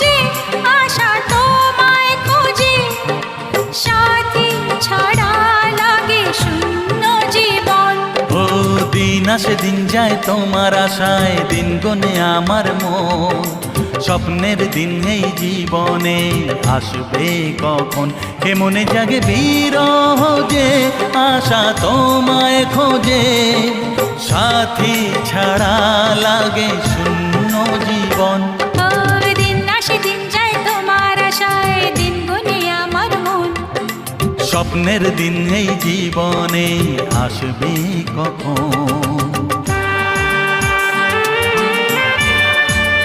খোঁজে, আশা তোমায় খোঁজে, সাথী ছাড়া লাগে শূন্য জীবন। ও দিন আসে দিন যায় তোমার আশায়, দিন গনে আমার মন। স্বপ্নের দিন এই জীবনে আসবে কখন, কে মনে জাগে বিরহ যে, আশা তোমায় খোঁজে, সাথী ছাড়া লাগে শূন্য জীবন। ও দিন আসে দিন যায় তোমার আশায়, দিন গুনে আমার মন। স্বপ্নের দিন এই জীবনে আসবে কখন।